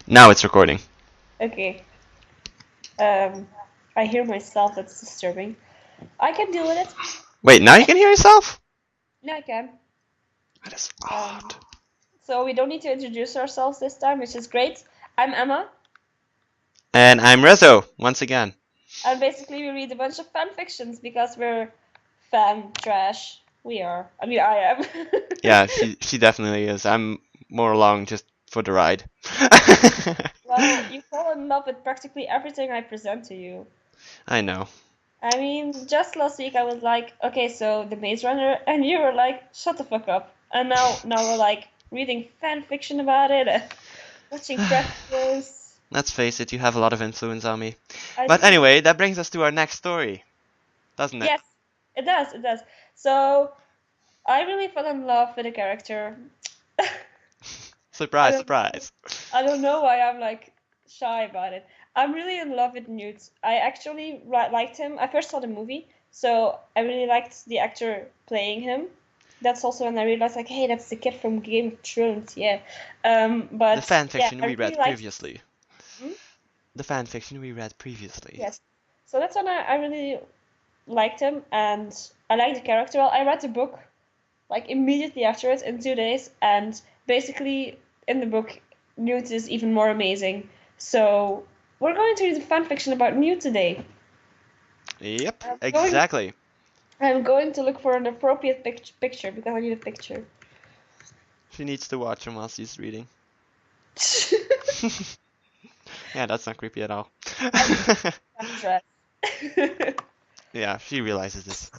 Now it's recording. Okay. Um, I hear myself. That's disturbing. I can deal with it. Wait, now you can hear yourself? Yeah, I can. That is Um, odd. so we don't need to introduce ourselves this time, which is great. I'm Emma, And I'm Rezzo, once again. and basically we read a bunch of fan fictions because we're fan trash. We are. I mean, I am. Yeah, she definitely is. I'm more along just for the ride. Well, you fall in love with practically everything I present to you. I know. I mean, just last week I was like, okay, so the Maze Runner, and you were like, shut the fuck up. And now we're like reading fan fiction about it, watching press videos. Let's face it, you have a lot of influence on me. I But do. anyway, that brings us to our next story, doesn't it? Yes, it does, it does. So I really fell in love with a character. I Surprise, don't surprise. I don't know why I'm like shy about it. I'm really in love with Newt. I actually liked him. I first saw the movie, so I really liked the actor playing him. That's also when I realized, like, hey, that's the kid from Game of Thrones, yeah. The But fan yeah, fiction I we really read liked. previously. Hmm? The fan fiction we read previously. Yes. So that's when I really liked him, and I liked the character. Well, I read the book like immediately after it in 2 days, and basically in the book, Newt is even more amazing. So we're going to read a fan fiction about Newt today. Yep, I'm going. exactly. I'm going to look for an appropriate picture because I need a picture. She needs to watch him while she's reading. Yeah, that's not creepy at all. I need that dress. Yeah, she realizes this.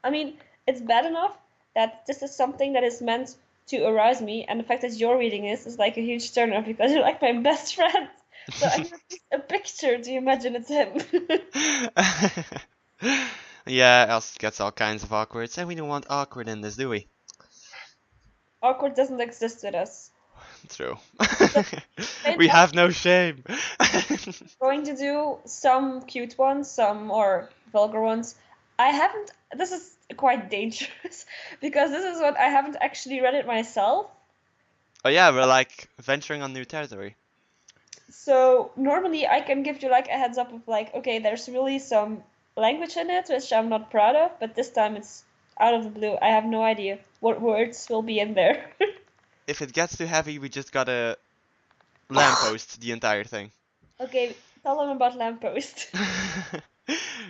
I mean, it's bad enough that this is something that is meant to arouse me, and the fact that you're reading this is like a huge turn off because you're like my best friend. So I need at least a picture to imagine it's him. Yeah, else it gets all kinds of awkward, and we don't want awkward in this, do we? Awkward doesn't exist with us. True. So same We time, have no shame. going to do some cute ones, some more vulgar ones. I haven't. This is quite dangerous because this is what I haven't actually read it myself. Oh yeah, we're like venturing on new territory. So normally I can give you like a heads up of like, okay, there's really some language in it which I'm not proud of, but this time it's out of the blue. I have no idea what words will be in there. If it gets too heavy, we just gotta lamppost the entire thing. Okay, tell them about Lamppost. Tell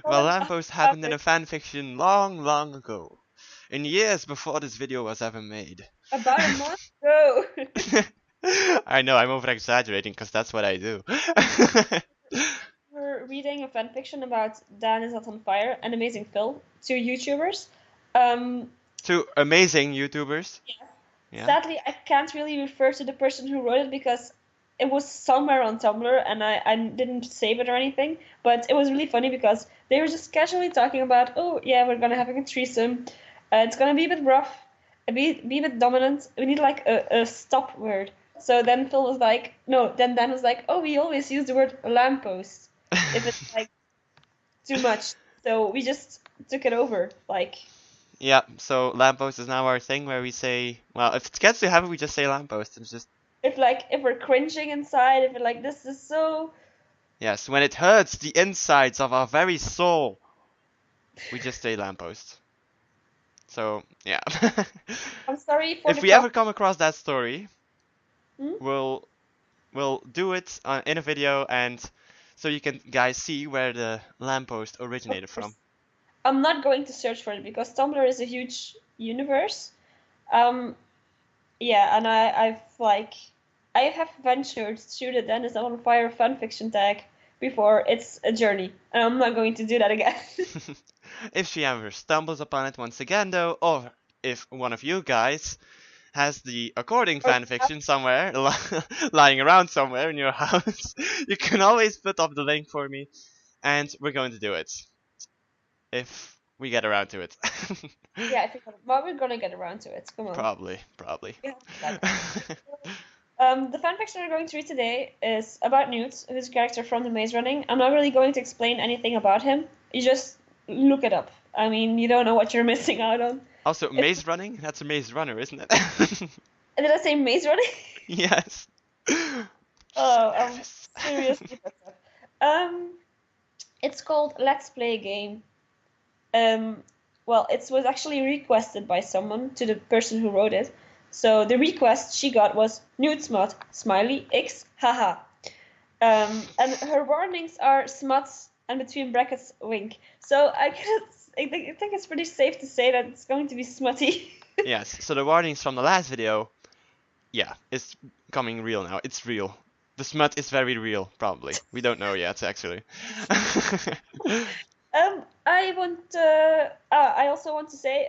Well, them about lamppost happened in Lamppost. a fanfiction long, long ago. In years before this video was ever made. About a month ago. I know, I'm over exaggerating because that's what I do. We're reading a fan fiction about Dan is Not on Fire, an amazing film, two YouTubers. Um, Two amazing YouTubers. yeah. Yeah. Sadly, I can't really refer to the person who wrote it because it was somewhere on Tumblr and I didn't save it or anything. But it was really funny because they were just casually talking about, oh yeah, we're gonna having a threesome. It's gonna be a bit rough, be a bit dominant. We need like a stop word. So then Phil was like, no. Then Dan was like, oh, we always use the word lamppost if it's like too much. So we just took it over. Like Yeah, so lamppost is now our thing where we say, well, if it gets too heavy, we just say lamppost. It's just, if we're cringing inside, if we're like this is so. yes, when it hurts the insides of our very soul, we just say lamppost. So, yeah. I'm sorry for If the we cough. ever come across that story, Hmm? we'll we'll do it in a video, and so you can guys see where the lamppost Of originated from. course. I'm not going to search for it because Tumblr is a huge universe. Um, yeah, and I have ventured through the Dennis on Fire fanfiction tag before. It's a journey, and I'm not going to do that again. If she ever stumbles upon it once again, though, or if one of you guys has the according Or fanfiction somewhere lying around somewhere in your house, you can always put up the link for me, and we're going to do it if we get around to it. yeah, I think, but we're gonna get around to it. Come on, Probably, probably. we have to like. The fanfiction we're going to read today is about Newt, who's a character from The Maze Running. I'm not really going to explain anything about him. You just look it up. I mean, you don't know what you're missing out on. Also, It's, maze running? That's a maze runner, isn't it? did I say Maze Running? Yes. Oh, Nervous. seriously fucked up. It's called Let's Play a Game. Well, it was actually requested by someone to the person who wrote it. So the request she got was nude smut, smiley, X, haha. And her warnings are smuts and between brackets wink. So I think it's pretty safe to say that it's going to be smutty. Yes, so the warnings from the last video, yeah, it's coming real now. It's real. The smut is very real, probably. We don't know yet, actually. I also want to say,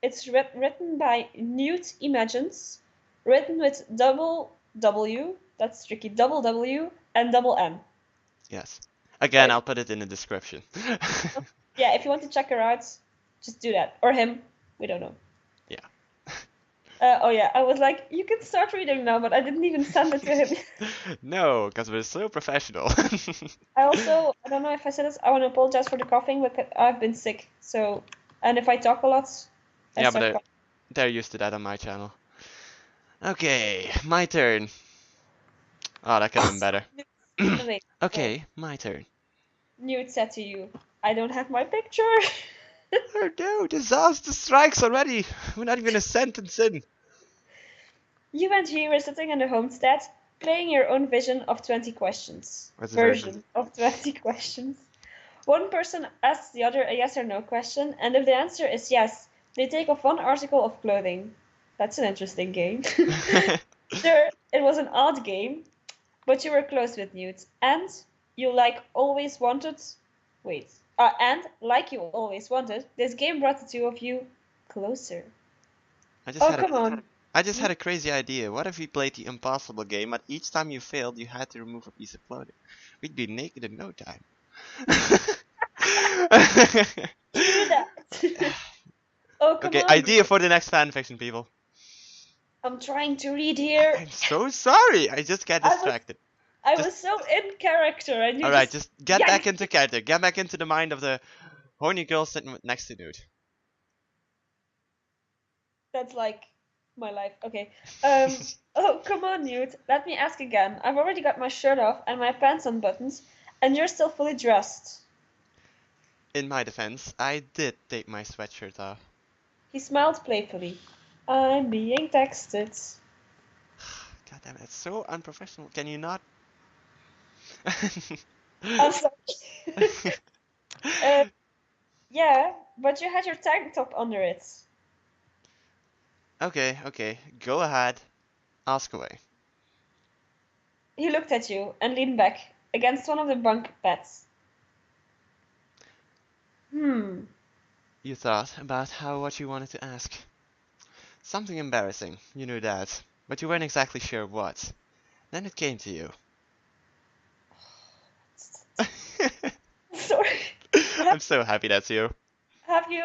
it's written by Newt Imagines, written with double W, that's tricky, double W and double M. Yes. Again, Right. I'll put it in the description. Yeah, if you want to check her out, just do that. Or him, we don't know. Yeah. Oh yeah, I was like, you can start reading now, but I didn't even send it to him. No, because we're so professional. I don't know if I said this, I want to apologize for the coughing, but I've been sick, so, and if I talk a lot, I Yeah, start but coughing. they're used to that on my channel. Okay, my turn. Oh, that could have been better. Wait, Okay, my turn. Newt said to you, I don't have my picture. Oh no, disaster strikes already. We're not even a sentence in. You and he were sitting in the homestead, playing your own vision of 20 questions. That's very Version of 20 questions. One person asks the other a yes or no question, and if the answer is yes, they take off one article of clothing. That's an interesting game. Sure, it was an odd game, but you were close with Newt, and you like always wanted. Wait. And like you always wanted, this game brought the two of you closer. I just Oh, had come on. I just had a crazy idea. What if we played the impossible game, but each time you failed, you had to remove a piece of clothing? We'd be naked in no time. Do that. Oh, come Okay, on. idea for the next fanfiction, people. I'm trying to read here. I'm so sorry. I just get distracted. I Just- was so in character, and you Alright, just get back yanked into character. Get back into the mind of the horny girl sitting next to Newt. That's like my life. Okay. Oh, come on, Newt. Let me ask again. I've already got my shirt off and my pants unbuttoned, and you're still fully dressed. In my defense, I did take my sweatshirt off. He smiled playfully. I'm being texted. God damn it, it's so unprofessional. Can you not? I'm sorry. Yeah, but you had your tank top under it. Okay, go ahead. Ask away. He looked at you and leaned back against one of the bunk beds. You thought about what you wanted to ask. Something embarrassing, you knew that, but you weren't exactly sure what. Then it came to you. Sorry. I'm so happy that's you. Have you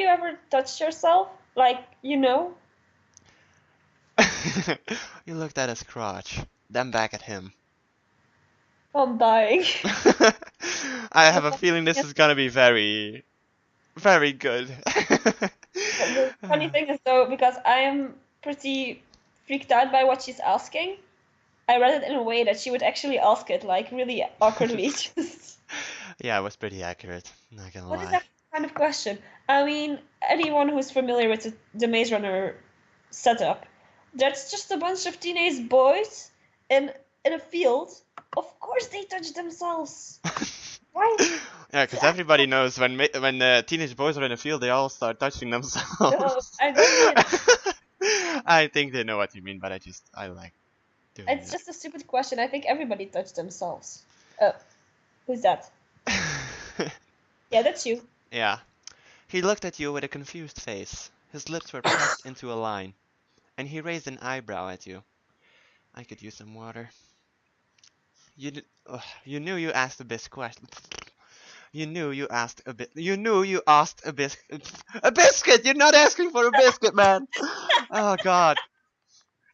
ever touched yourself? Like, you know? You looked at his crotch, then back at him. I'm dying. I have a feeling this is gonna be very, very good. The funny thing is though, because I am pretty freaked out by what she's asking, I read it in a way that she would actually ask it, like really awkwardly. Just, Yeah, it was pretty accurate, not gonna what is lie. that kind of question? I mean, anyone who's familiar with the Maze Runner setup, that's just a bunch of teenage boys in a field. Of course they touch themselves. Why? Yeah, because everybody knows when teenage boys are in the field, they all start touching themselves. No, I don't mean it. I think they know what you mean, but I like doing It's just a stupid question. I think everybody touched themselves. Who's that? Yeah, that's you. Yeah. He looked at you with a confused face. His lips were pressed into a line, and he raised an eyebrow at you. I could use some water. You knew you asked a question. You knew you asked a bit. You knew you asked a biscuit. A biscuit! You're not asking for a biscuit, man! Oh god.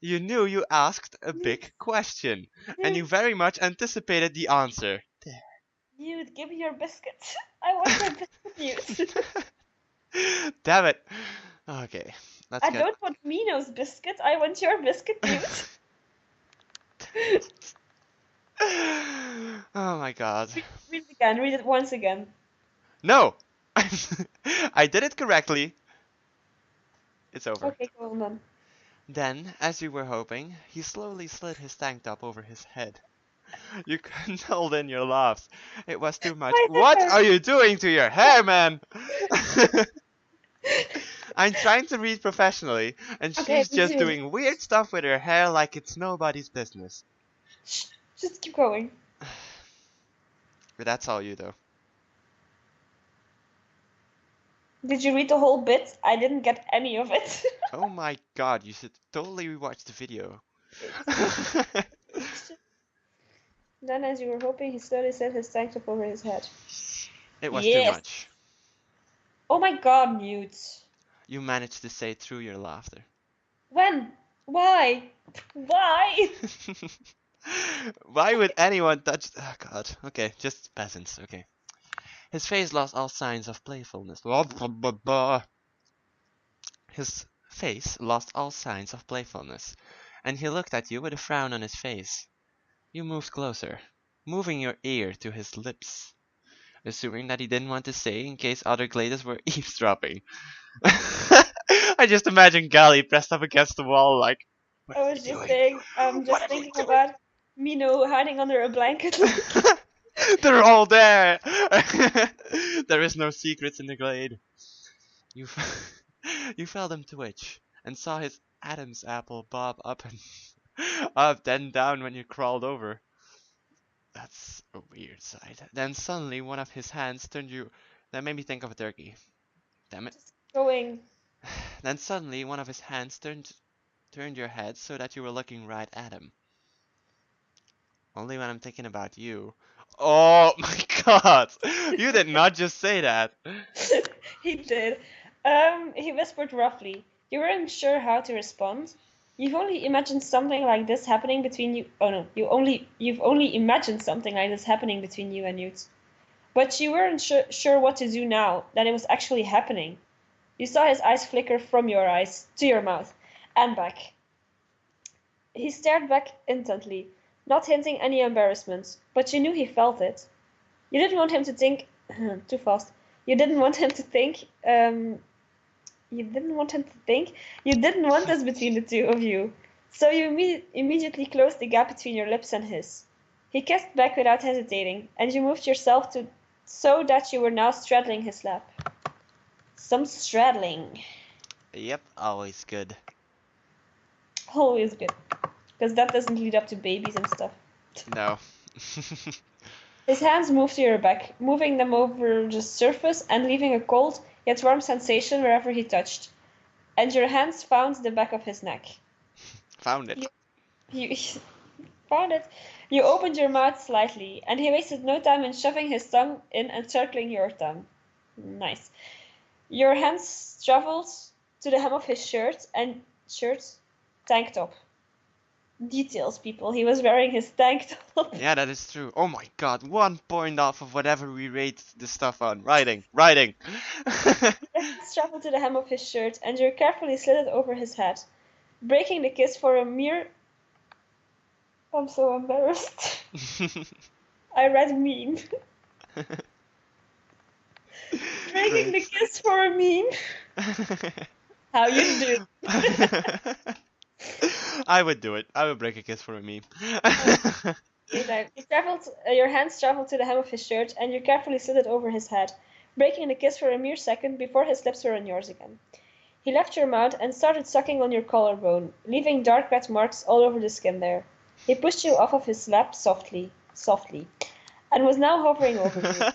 You knew you asked a big question, and you very much anticipated the answer. Newt, give me your biscuit. I want my biscuit, Newt. Damn it. Okay, let's I get. don't want Mino's biscuit. I want your biscuit, Newt. Oh my god. Read it again. Read it once again. No! I did it correctly. It's over. Okay, go on then. Then, as you were hoping, he slowly slid his tank top over his head. You couldn't hold in your laughs. It was too much. My What hair. are you doing to your hair, man? I'm trying to read professionally, and Okay, she's please just read it. doing weird stuff with her hair like it's nobody's business. Shh, just keep going. But that's all you, though. Did you read the whole bit? I didn't get any of it. Oh my god, you should totally rewatch the video. Then, as you were hoping, he slowly set his tank top over his head. It was too Yes. much. Oh my god, Newt. You managed to say through your laughter. When? Why? Why? Why would anyone touch... Oh god, okay, just peasants, okay. His face lost all signs of playfulness. His face lost all signs of playfulness, and he looked at you with a frown on his face. You moved closer, moving your ear to his lips, assuming that he didn't want to say in case other gladiators were eavesdropping. I just imagine Gali pressed up against the wall like, what I are was you just doing? saying, I'm What just are you thinking about Mino hiding under a blanket. They're all there! There is no secrets in the glade. You, you felt him twitch, and saw his Adam's apple bob up and up, then down when you crawled over. That's a weird sight. Then suddenly one of his hands turned you... That made me think of a turkey. Damn it. Just going. Then suddenly one of his hands turned your head so that you were looking right at him. Only when I'm thinking about you. Oh my god! You did not just say that! He did. He whispered roughly. You weren't sure how to respond. You've only imagined something like this happening between you. Oh no, you've only imagined something like this happening between you and Newt. But you weren't sure what to do now that it was actually happening. You saw his eyes flicker from your eyes to your mouth and back. He stared back intently, not hinting any embarrassment, but you knew he felt it. You didn't want him to think too fast. You didn't want him to think. You didn't want him to think. You didn't want this between the two of you. So you immediately closed the gap between your lips and his. He kissed back without hesitating, and you moved yourself to so that you were now straddling his lap. Some straddling. Yep, always good. Always good. Because that doesn't lead up to babies and stuff. No. His hands moved to your back, moving them over the surface and leaving a cold yet warm sensation wherever he touched. And your hands found the back of his neck. Found it. You found it. You opened your mouth slightly, and he wasted no time in shoving his tongue in and circling your tongue. Nice. Your hands traveled to the hem of his shirt, tank top. Details, people. He was wearing his tank top. Yeah, that is true. Oh my god, 1 point off of whatever we rate the stuff on. Writing. Your hands traveled to the hem of his shirt, and you carefully slid it over his head, breaking the kiss for a mere... I'm so embarrassed. I read meme. Breaking the kiss for a meme. How you do? I would do it. I would break a kiss for a meme. Your hands traveled to the hem of his shirt, and you carefully slid it over his head, breaking the kiss for a mere second before his lips were on yours again. He left your mouth and started sucking on your collarbone, leaving dark red marks all over the skin there. He pushed you off of his lap softly, and was now hovering over you.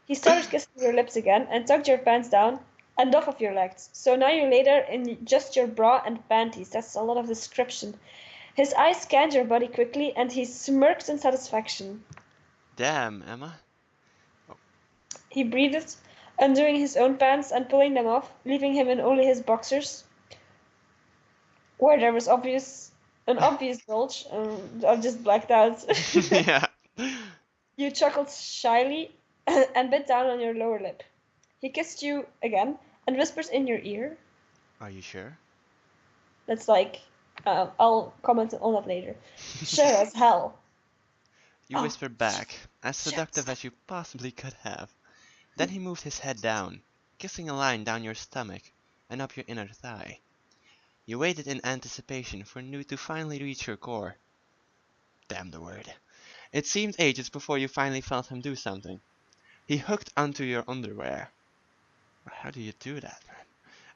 He started kissing your lips again and tugged your pants down and off of your legs. So now you lay there in just your bra and panties. That's a lot of description. His eyes scanned your body quickly, and he smirked in satisfaction. Damn, Emma. Oh. He breathed, undoing his own pants and pulling them off, leaving him in only his boxers, where there was an obvious bulge. I've just blacked out. Yeah. You chuckled shyly and bit down on your lower lip. He kissed you again and whispered in your ear. Are you sure? That's like I'll comment on that later. Sure as hell. You Oh, whispered back, as shit. seductive as you possibly could have. Then he moved his head down, kissing a line down your stomach and up your inner thigh. You waited in anticipation for Newt to finally reach your core. Damn the word. It seemed ages before you finally felt him do something. He hooked onto your underwear. How do you do that, man?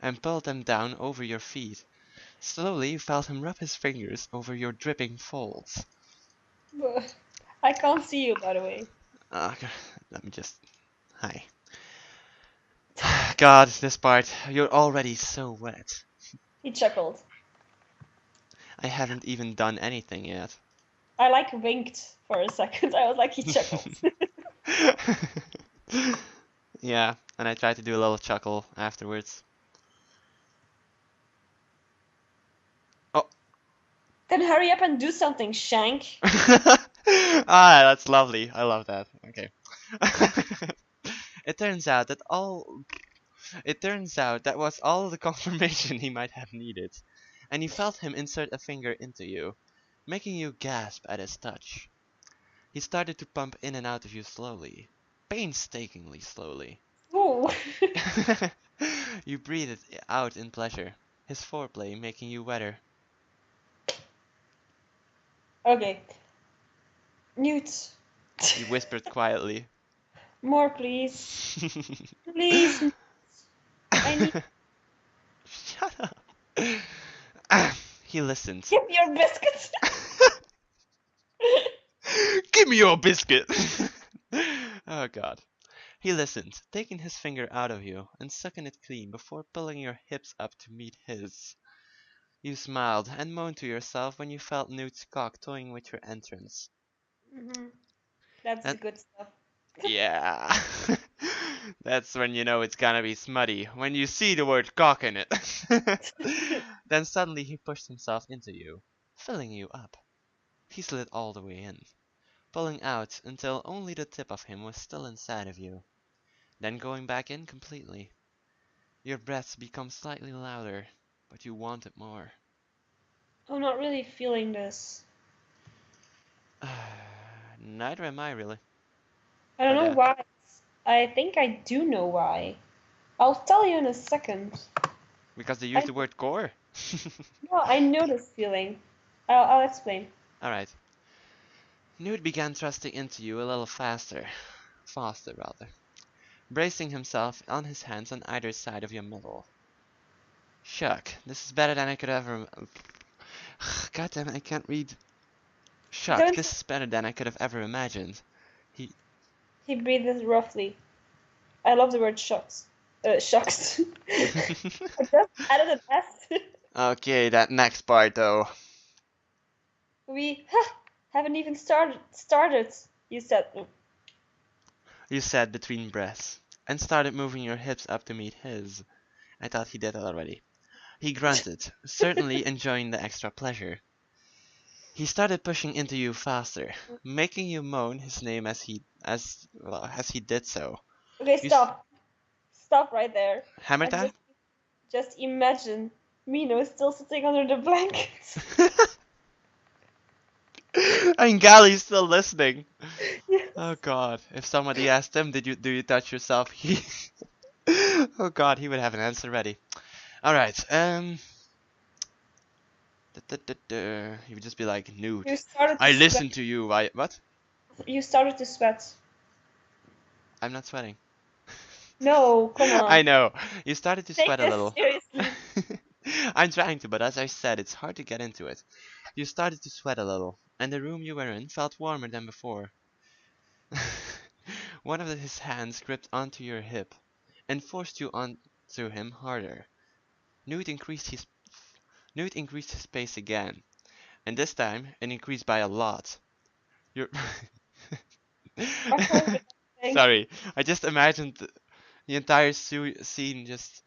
And pulled them down over your feet. Slowly you felt him rub his fingers over your dripping folds. I can't see you, by the way. Let me just... Hi. God, this part. You're already so wet. He chuckled. I haven't even done anything yet. I like winked for a second. I was like, he chuckled. Yeah, and I tried to do a little chuckle afterwards. Oh. Then hurry up and do something, Shank. Ah, that's lovely. I love that. Okay. It turns out that was all the confirmation he might have needed, and you felt him insert a finger into you, making you gasp at his touch. He started to pump in and out of you slowly, painstakingly slowly. Ooh. You breathed out in pleasure, his foreplay making you wetter. Okay. Newt. You whispered quietly. More, please. Please. I need. Shut up. He listened. Give me your biscuits. Give me your biscuit! Oh god. He listened, taking his finger out of you and sucking it clean before pulling your hips up to meet his. You smiled and moaned to yourself when you felt Newt's cock toying with your entrance. That's the That, good stuff. yeah. That's when you know it's gonna be smutty, when you see the word cock in it. Then suddenly he pushed himself into you, filling you up. He slid all the way in, pulling out until only the tip of him was still inside of you, then going back in completely. Your breaths become slightly louder, but you wanted more. I'm not really feeling this. Neither am I really. I don't But know why. I think I do know why. I'll tell you in a second. because they use I the word core. no, I know this feeling. I'll explain. Alright. Newt began thrusting into you a little faster. Faster, rather. Bracing himself on his hands on either side of your middle. Shuck, this is better than I could ever... God damn it, I can't read. Shuck, Don't. this is better than I could have ever imagined. He breathes roughly. I love the word shucks. Shucks. I just added an S. Okay, that next part though. We haven't even started. You said. You said between breaths, and started moving your hips up to meet his. I thought he did that already. He grunted, certainly enjoying the extra pleasure. He started pushing into you faster, making you moan his name as he did so. Okay, You stop. Stop right there. hammer And time? just imagine Mino still sitting under the blankets. And Galley's still listening. Yes. Oh god, if somebody asked him, do you touch yourself? Oh god, he would have an answer ready. Alright, he would just be like, You Newt, started to I sweat. listen to you, what? You started to sweat. I'm not sweating. No, come I on. know, you started to Take sweat a this little. seriously. I'm trying to, but as I said, it's hard to get into it. You started to sweat a little, and the room you were in felt warmer than before. One of his hands gripped onto your hip and forced you onto him harder. Newt increased his pace again, and this time it increased by a lot. You're What's wrong with that thing? sorry, I just imagined the entire scene just,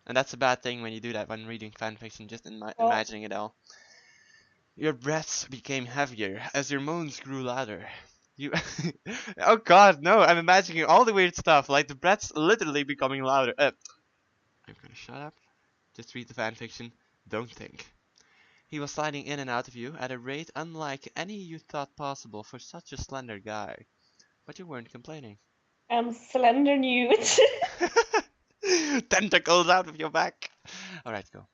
and that's a bad thing when you do that when reading fanfiction, just Well, imagining it all. Your breaths became heavier as your moans grew louder. You, oh god, no! I'm imagining all the weird stuff, like the breaths literally becoming louder. I'm gonna shut up. Just read the fanfiction. Don't think. He was sliding in and out of you at a rate unlike any you thought possible for such a slender guy. But you weren't complaining. Slender nude. Tentacles out of your back. Alright, go.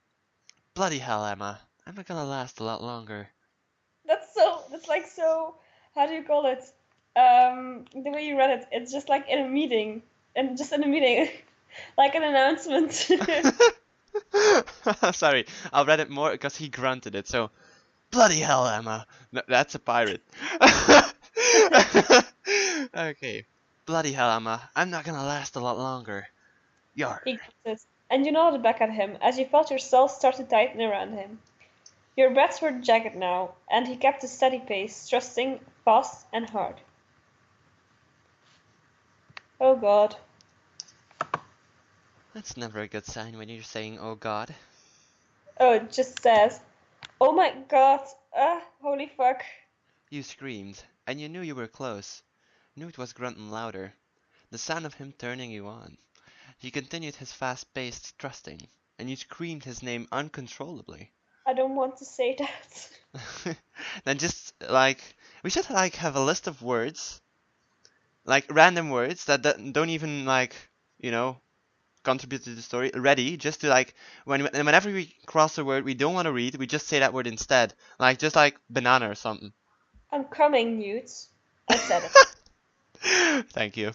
Bloody hell, Emma. I'm not gonna last a lot longer. That's like so, how do you call it? The way you read it, it's just like in a meeting. And just in a meeting. Like an announcement. Sorry, I'll read it more because he grunted it, so... Bloody hell, Emma. No, that's a pirate. Okay. Bloody hell, Emma. I'm not gonna last a lot longer. Yar. He grunted, and you nodded back at him as you felt yourself start to tighten around him. Your breaths were jagged now, and he kept a steady pace, thrusting fast and hard. Oh God. That's never a good sign when you're saying, oh god. Oh, it just says, oh my God. Holy fuck. You screamed, and you knew you were close. Newt was grunting louder, the sound of him turning you on. He continued his fast-paced thrusting, and you screamed his name uncontrollably. I don't want to say that. Then just, like, we should, like, have a list of words, like, random words that don't even, like, you know, contribute to the story, ready, just to, like, whenever we cross a word we don't want to read, we just say that word instead. Like, just like banana or something. I'm coming, Newt. I said it. Thank you.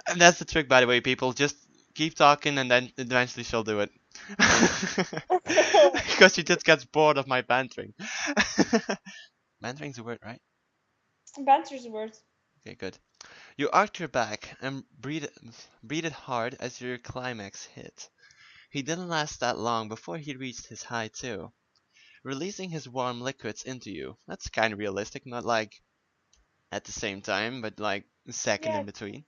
And that's the trick, by the way, people. Just keep talking and then eventually she'll do it. Because she just gets bored of my bantering. Bantering's a word, right? Banter's a word. Okay, good. You arched your back and breathed hard as your climax hit. He didn't last that long before he reached his high too, releasing his warm liquids into you. That's kind of realistic, not like at the same time, but like a second Yeah. in between.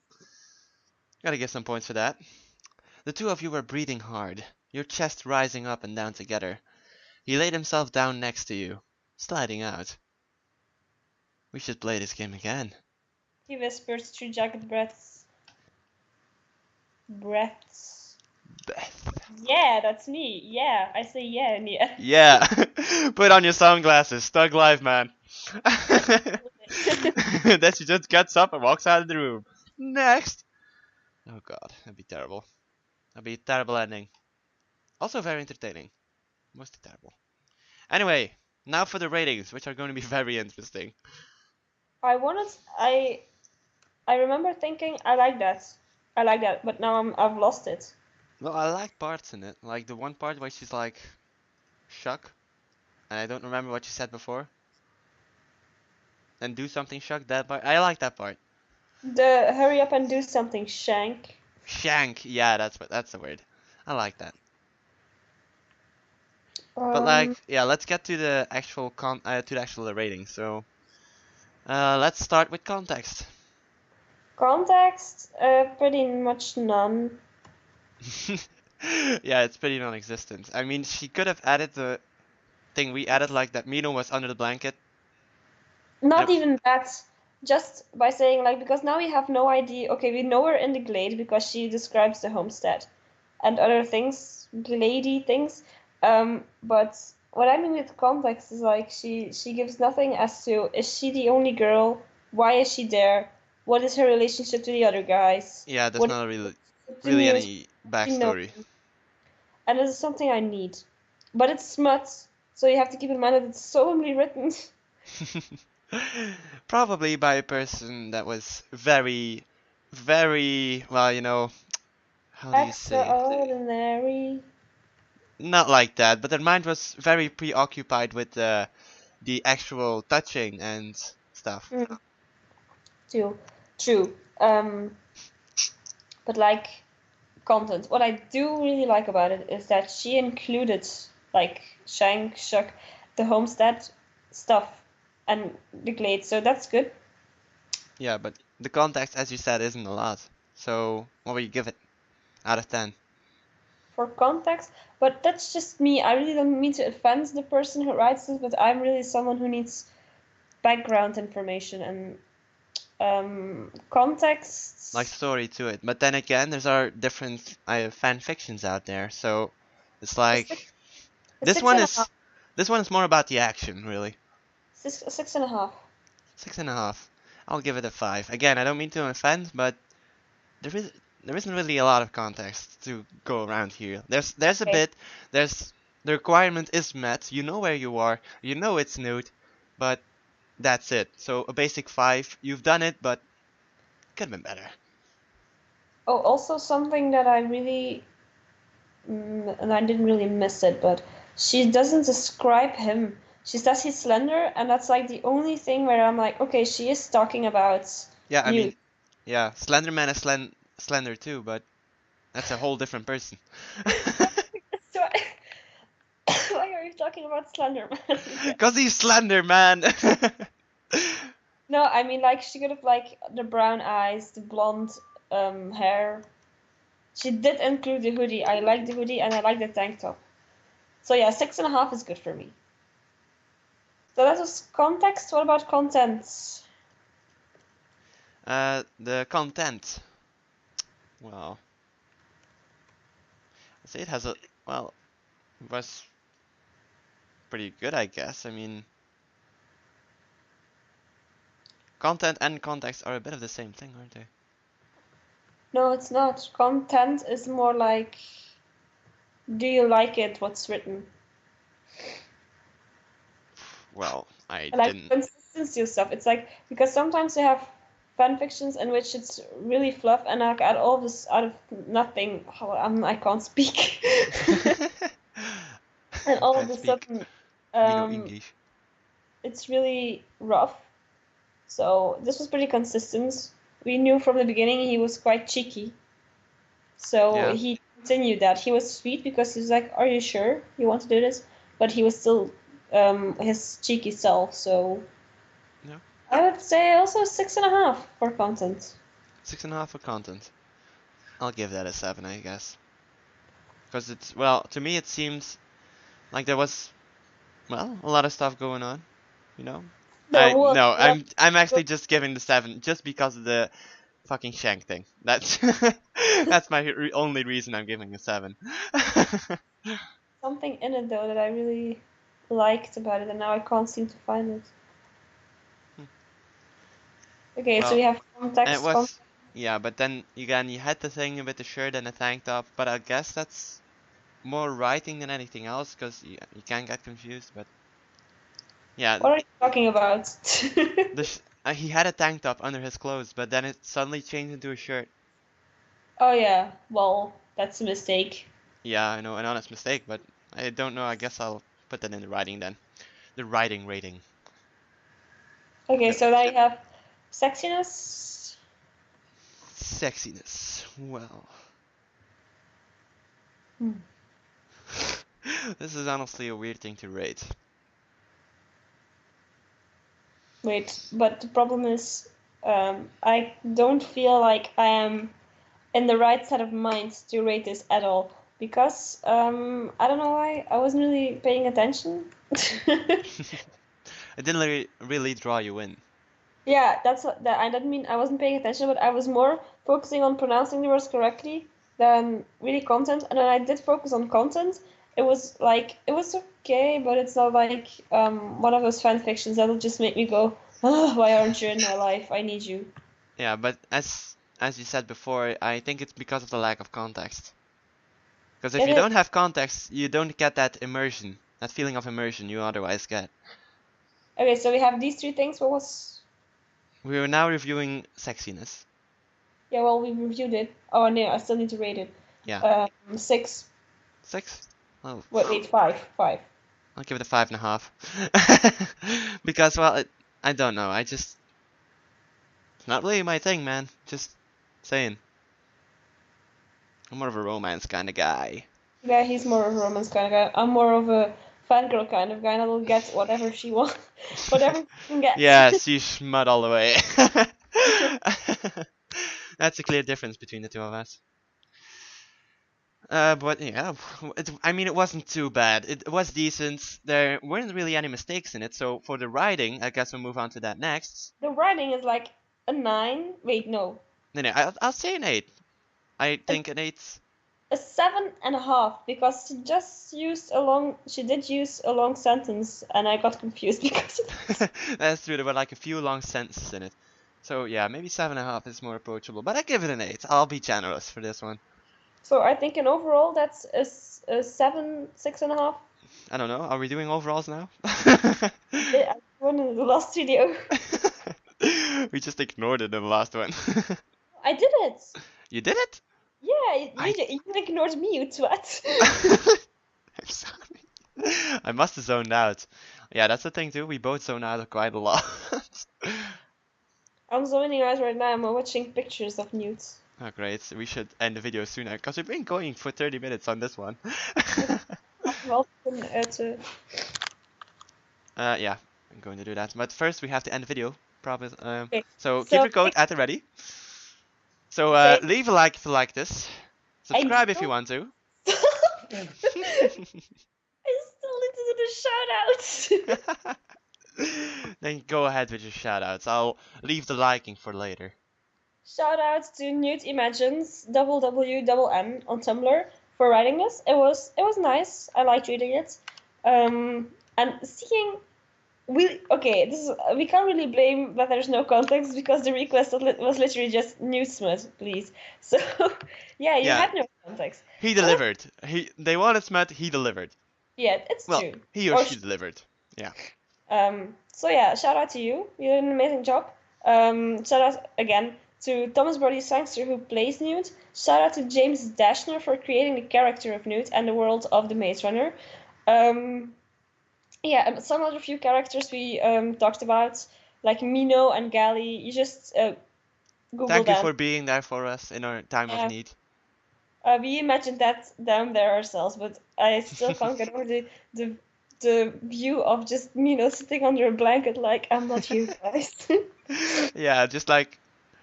Gotta give some points for that. The two of you were breathing hard, your chest rising up and down together. He laid himself down next to you, sliding out. We should play this game again. He whispers through jagged breaths. Breaths. Beth. Yeah, that's me. Yeah, I say yeah in the end. Yeah. Put on your sunglasses. Thug life, man. Then she just gets up and walks out of the room. Next. Oh god, that'd be terrible. That'd be a terrible ending. Also very entertaining. Mostly terrible. Anyway, now for the ratings, which are going to be very interesting. I remember thinking I like that, but now I've lost it. Well, I like parts in it. Like the one part where she's like, shuck. And I don't remember what she said before. And do something, shuck, that part. I like that part. The hurry up and do something, Shank. Shank, yeah, that's the word. I like that. But like, yeah, let's get to the actual rating. So, let's start with context. Context, pretty much none. Yeah, it's pretty non-existent. I mean, she could have added the thing we added, like that Mino was under the blanket. Not even that. Just by saying, like, because now we have no idea. Okay, we know her in the glade because she describes the homestead and other things, glady things. But what I mean with context is like she gives nothing as to, is she the only girl? Why is she there? What is her relationship to the other guys? Yeah, there's What not is really Newt? any backstory. And this is something I need. But it's smut, so you have to keep in mind that it's solemnly written. Probably by a person that was very, very, well, you know, how do you say? Extraordinary. Not like that, but their mind was very preoccupied with the actual touching and stuff. True. But like content, what I do really like about it is that she included like Shank, Shuck, the homestead stuff and the glade, so that's good. Yeah, but the context, as you said, isn't a lot. So, what will you give it out of 10? For context, but that's just me. I really don't mean to offend the person who writes this, but I'm really someone who needs background information and context. Like story to it. But then again, there's our different fan fictions out there. So, it's like this one is This one is more about the action, really. 6.5. 6.5. I'll give it a 5. Again, I don't mean to offend, but there is there isn't really a lot of context to go around here. There's a Okay. bit. There's the requirement is met. You know where you are. You know it's nude, but that's it. So a basic 5. You've done it, but could have been better. Oh, also something that I really, and I didn't really miss it, but she doesn't describe him. She says he's slender, and that's like the only thing where I'm like, okay, she is talking about Yeah, I you. mean, yeah, Slenderman is slender too, but that's a whole different person. So why are you talking about Slenderman again? Cause he's slender, man. No, I mean like she could have like the brown eyes, the blonde hair. She did include the hoodie. I like the hoodie and I like the tank top. So yeah, 6.5 is good for me. So that was context. What about content? The content. Well, I'd say it has a well, it was pretty good, I guess. I mean, content and context are a bit of the same thing, aren't they? No, it's not. Content is more like, do you like it? What's written? Well, I I like didn't. consistency of stuff. It's like because sometimes you have fan fictions in which it's really fluff and like out all this out of nothing. I can't speak. And all of Can't a speak. sudden, We know um, English. it's really rough. So this was pretty consistent. We knew from the beginning he was quite cheeky. So Yeah. he continued that. He was sweet because he was like, "Are you sure you want to do this?" But he was still his cheeky self. So Yeah. I would say also 6.5 for content. 6.5 for content. I'll give that a 7, I guess. Because it's well, to me it seems like there was well a lot of stuff going on. You know. There was No, a lot I'm of actually just giving the 7 just because of the fucking shank thing. That's that's my only reason I'm giving a 7. something in it though that I really liked about it, and now I can't seem to find it. Okay, so Well, we have and it context. was yeah, but then again you had the thing with the shirt and the tank top, but I guess that's more writing than anything else because you can get confused. But yeah, What are you talking about? he had a tank top under his clothes, but then it suddenly changed into a shirt. Oh yeah, well, that's a mistake. Yeah, I know, an honest mistake, but I don't know. I guess I'll put that in the writing then. The writing rating. Okay, Yep. so now you have sexiness. Sexiness. Well, Hmm. this is honestly a weird thing to rate. Wait, but the problem is, I don't feel like I am in the right set of mind to rate this at all because I don't know why I wasn't really paying attention. It didn't really draw you in. Yeah, that's what that I didn't mean I wasn't paying attention, but I was more focusing on pronouncing the words correctly than really content. And when I did focus on content, it was like it was okay, but it's not like one of those fan fictions that'll just make me go, oh, why aren't you in my life? I need you. Yeah, but as you said before, I think it's because of the lack of context. Because if It you is. don't have context, you don't get that immersion, that feeling of immersion you otherwise get. Okay, so we have these three things. What was We are now reviewing sexiness. yeah, well we reviewed it. Oh no, I still need to rate it. Yeah, 6. 6. Oh, Wait, 5. 5. I'll give it a 5.5. Because well, I don't know. It's not really my thing, man. Just saying. I'm more of a romance kind of guy. Yeah, he's more of a romance kind of guy. I'm more of a fangirl kind of guy that will get whatever she wants, whatever she can get. Yes, you schmut all the way. That's a clear difference between the two of us. But yeah, I mean, it wasn't too bad. It was decent. There weren't really any mistakes in it. So for the writing, I guess we'll move on to that next. The writing is like a 9. Wait, no. No, I'll say an 8. I A- think an 8. a 7.5 because she did use a long sentence and I got confused because of it. That's true. There were like a few long sentences in it. So yeah, maybe 7.5 is more approachable. But I give it an 8. I'll be generous for this one. So I think in overall that's a 7, 6.5. I don't know. Are we doing overalls now? I won in the last video. We just ignored it in the last one. I did it. You did it? Yeah, you ignored me, you twat. I'm sorry. I must have zoned out. Yeah, that's the thing too. We both zone out quite a lot. I'm zoning out right now. I'm watching pictures of newts. Oh, great. We should end the video sooner because we've been going for 30 minutes on this one. Yeah, I'm going to do that. But first, we have to end the video. Probably. Okay. So keep your code at the ready. So leave a like if you like this. Subscribe if you want to. I still need to do the shout outs. Then go ahead with your shout outs. I'll leave the liking for later. Shout out to Newt Imagines WWN on Tumblr for writing this. It was nice. I liked reading it. And seeing we can't really blame that there's no context because the request was literally just Newt smut, please. So yeah, you had no context. He delivered. They wanted smut, he delivered. Yeah, it's true. He or she delivered. Yeah. So yeah, shout out to you. You did an amazing job. Shout out again to Thomas Brodie-Sangster who plays Newt. Shout out to James Dashner for creating the character of Newt and the world of the Maze Runner. Yeah, some other few characters we talked about, like Mino and Gally. You just Google Thank them. you for being there for us in our time of need. We imagined that down there ourselves, but I still can't get over the view of just Mino sitting under a blanket like, I'm not you guys. Yeah,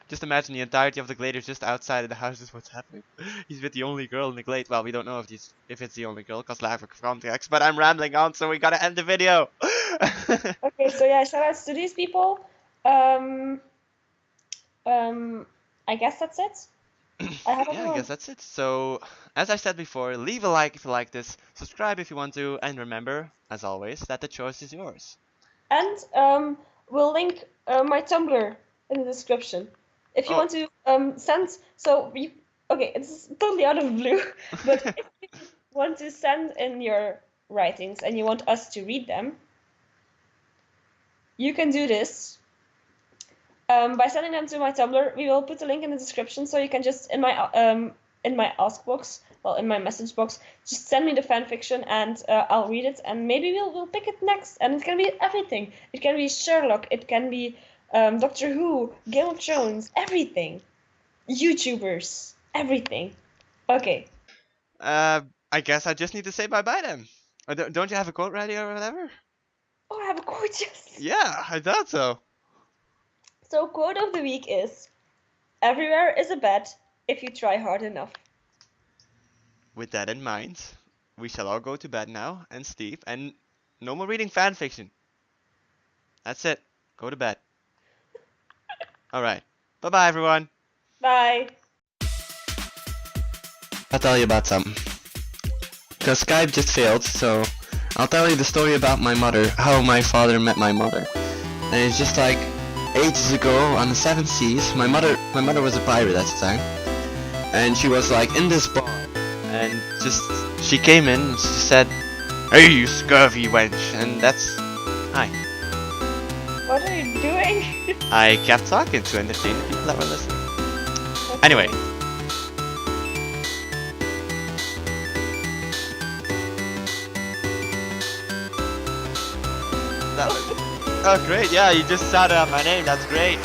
just imagine the entirety of the glade just outside of the house is what's happening. He's with the only girl in the glade. Well, we don't know if it's the only girl because lack of context, but I'm rambling on, so we gotta end the video. Okay, so yeah, shout outs to these people. I guess that's it. I guess that's it. So, as I said before, leave a like if you like this, subscribe if you want to, and remember, as always, that the choice is yours. And we'll link my Tumblr in the description. If you want to send, it's totally out of the blue, but if you want to send in your writings and you want us to read them, you can do this by sending them to my Tumblr. We will put the link in the description, so you can just in my ask box, in my message box, just send me the fanfiction and I'll read it, and maybe we'll pick it next. And it can be everything. It can be Sherlock. It can be Doctor Who, Game of Thrones, everything. YouTubers, everything. Okay. I guess I just need to say bye-bye then. Don't you have a quote ready or whatever? Oh, I have a quote, yes. Yeah, I thought so. So, quote of the week is, everywhere is a bed if you try hard enough. With that in mind, we shall all go to bed now and sleep, and no more reading fanfiction. That's it. Go to bed. Alright. Bye-bye, everyone. Bye. I'll tell you about something. Because Skype just failed, so I'll tell you the story about my mother, how my father met my mother. And it's just like ages ago on the 7 seas, my mother was a pirate at the time. And she was like in this bar, and she came in and she said, "Hey, you scurvy wench," and that's hi. What are you doing? I kept talking to entertain the people that were listening. Anyway. Oh great, yeah, you just shouted out my name, that's great.